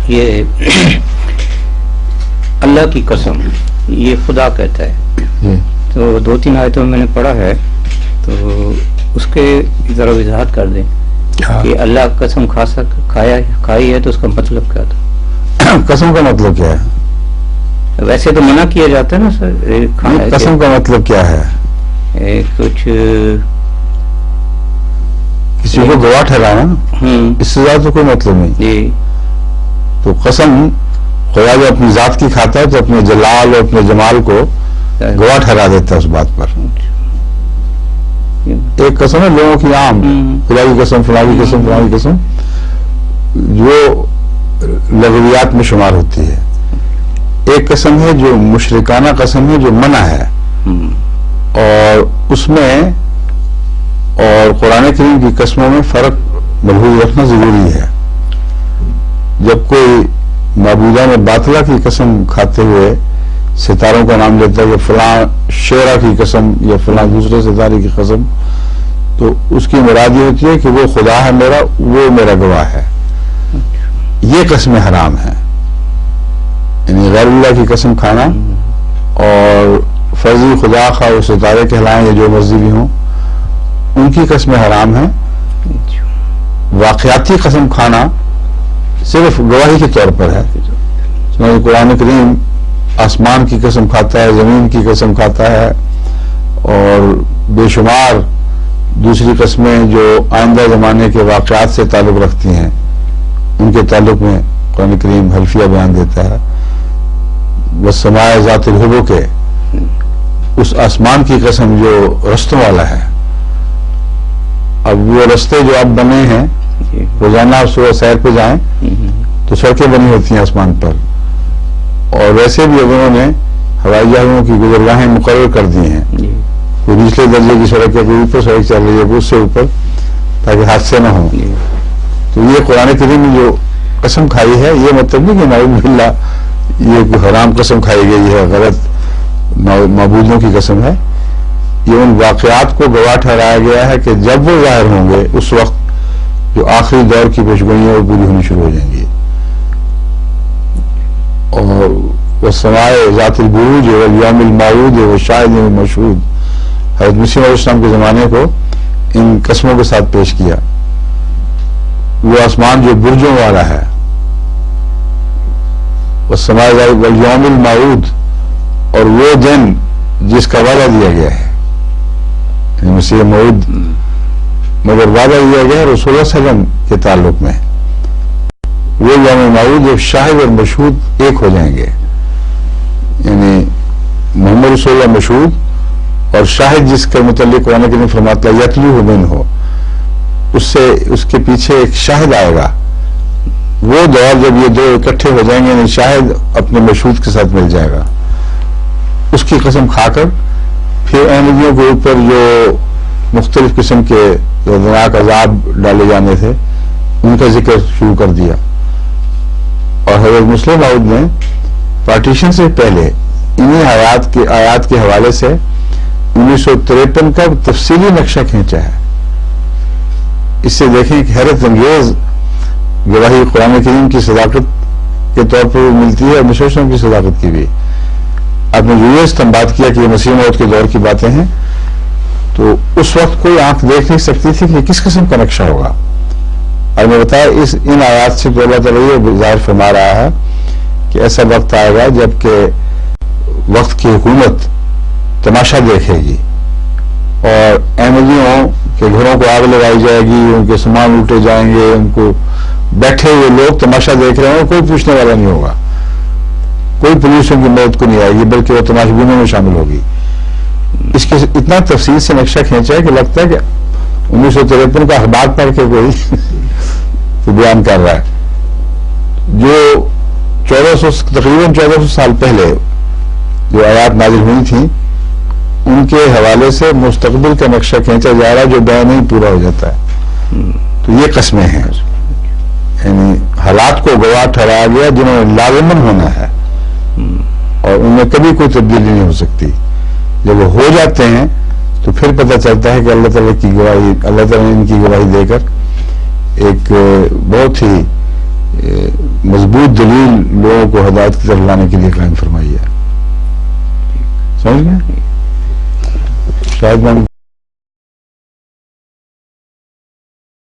یہ اللہ کی قسم یہ خدا کہتا ہے، تو 2-3 آیتوں میں نے پڑھا ہے، تو اس کے ذرا وضاحت کر دیں کہ اللہ قسم کھائی ہے تو اس کا مطلب کیا تھا؟ قسم کا مطلب کیا ہے؟ ویسے تو منع کیا جاتا ہے نا سر، قسم کا مطلب کیا ہے؟ کچھ کسی کو گواہ ٹھہرانا، اس سے زیادہ تو کوئی مطلب نہیں جی۔ تو قسم خدا جو اپنی ذات کی کھاتا ہے تو اپنے جلال اور اپنے جمال کو گواہ ٹھہرا دیتا ہے اس بات پر۔ ایک قسم ہے لوگوں کی عام، خدا کی قسم، فلاں کی قسم، فلاں کی قسم، جو لغویات میں شمار ہوتی ہے۔ ایک قسم ہے جو مشرکانہ قسم ہے، جو منع ہے، اور اس میں اور قرآن کریم کی قسموں میں فرق ملحوظ رکھنا ضروری ہے۔ جب کوئی معبودان باطلہ کی قسم کھاتے ہوئے ستاروں کا نام لیتا ہے کہ فلاں شعرا کی قسم یا فلاں دوسرے ستارے کی قسم، تو اس کی مراد یہ ہوتی ہے کہ وہ خدا ہے میرا، وہ میرا گواہ ہے۔ یہ قسمیں حرام ہیں، یعنی غیر اللہ کی قسم کھانا، اور فرضی خدا خواہ وہ ستارے کہلائیں یا جو مرضی بھی ہوں، ان کی قسمیں حرام ہیں۔ واقعاتی قسم کھانا صرف گواہی کے طور پر ہے۔ قرآن کریم آسمان کی قسم کھاتا ہے، زمین کی قسم کھاتا ہے، اور بے شمار دوسری قسمیں جو آئندہ زمانے کے واقعات سے تعلق رکھتی ہیں، ان کے تعلق میں قرآن کریم حلفیہ بیان دیتا ہے۔ والسماء ذات الحبک کے اس آسمان کی قسم جو رستوں والا ہے۔ اب وہ رستے جو اب بنے ہیں، روزانہ آپ صبح سیر پہ جائیں تو سڑکیں بنی ہوتی ہیں آسمان پر، اور ویسے بھی انہوں نے ہوائی جہازوں کی گزرگاہیں مقرر کر دی ہیں، کوئی نچلے درجے کی سڑک ہے، کوئی اوپر سڑک چل رہی ہے، اس سے اوپر، تاکہ حادثے نہ ہوں۔ تو یہ قرآن کریم میں جو قسم کھائی ہے، یہ مطلب نہیں کہ نعوذ باللہ یہ کوئی حرام قسم کھائی گئی ہے، غلط معبودوں کی قسم ہے۔ یہ ان واقعات کو گواہ ٹھہرایا گیا ہے کہ جب وہ ظاہر ہوں گے، اس وقت جو آخری دور کی پیشگوئیاں وہ پوری ہونی شروع ہو جائیں گی۔ اور والسماء ذات البروج والیوم الموعود والشاہد المشہود، حضرت مسیح علیہ السلام کے زمانے کو ان قسموں کے ساتھ پیش کیا۔ وہ آسمان جو برجوں والا ہے، والسماء والیوم الموعود، اور وہ دن جس کا وعدہ دیا گیا ہے، مسیح موعود، مگر وعدہ دیا گیا ہے رسول اللہ صلی اللہ علیہ وسلم کے تعلق میں۔ وہ یوم موعود اور شاہد اور مشہود ایک ہو جائیں گے، یعنی محمد رسول اللہ مشہود اور شاہد جس کے متعلق قرآن کریم فرماتا ہے یتلوہ منہ، اس کے پیچھے ایک شاہد آئے گا۔ وہ دور جب یہ دو اکٹھے ہو جائیں گے، یعنی شاہد اپنے مشہود کے ساتھ مل جائے گا، اس کی قسم کھا کر پھر احمدیوں کے اوپر جو مختلف قسم کے دردناک عذاب ڈالے جانے تھے، ان کا ذکر شروع کر دیا۔ اور حضرت مسلم موعود نے پارٹیشن سے پہلے انہی آیات کے حوالے سے 1953 کا تفصیلی نقشہ کھینچا ہے۔ اس سے دیکھیں کہ حیرت انگیز گواہی قرآن کریم کی صداقت کے طور پر ملتی ہے، اور مسلم کی صداقت کی بھی۔ آپ نے جو یہ استنباط کیا کہ یہ مسیح موعود کے دور کی باتیں ہیں، تو اس وقت کوئی آنکھ دیکھ نہیں سکتی تھی کہ کس قسم کا نقشہ ہوگا۔ اور میں بتایا ان آیات سے تو اللہ تعالیٰ یہ ظاہر فرما رہا ہے کہ ایسا وقت آئے گا جب کہ وقت کی حکومت تماشا دیکھے گی، اور احمدیوں کے گھروں کو آگ لگائی جائے گی، ان کے سامان لوٹے جائیں گے، ان کو بیٹھے ہوئے لوگ تماشا دیکھ رہے ہوں، کوئی پوچھنے والا نہیں ہوگا، کوئی پولیس ان کی مدد کو نہیں آئے گی، بلکہ وہ تماشبینوں میں شامل ہوگی۔ اس کے اتنا تفصیل سے نقشہ کھینچا ہے کہ لگتا ہے کہ 1953 کا اخبار پڑھ کے کوئی تو بیان کر رہا ہے۔ جو تقریباً 1400 سال پہلے جو آیات نازل ہوئی تھیں، ان کے حوالے سے مستقبل کا نقشہ کھینچا جا رہا ہے جو بیان نہیں پورا ہو جاتا ہے۔ تو یہ قسمیں ہیں، یعنی حالات کو گواہ ٹھہرایا گیا جنہوں نے لازماً ہونا ہے، اور ان میں کبھی کوئی تبدیلی نہیں ہو سکتی۔ جب وہ ہو جاتے ہیں تو پھر پتہ چلتا ہے کہ اللہ تعالیٰ کی گواہی، اللہ تعالیٰ نے ان کی گواہی دے کر ایک بہت ہی مضبوط دلیل لوگوں کو ہدایت کی طرف لانے کے لیے قائم فرمائی ہے. سمجھ گئے؟ شاید میں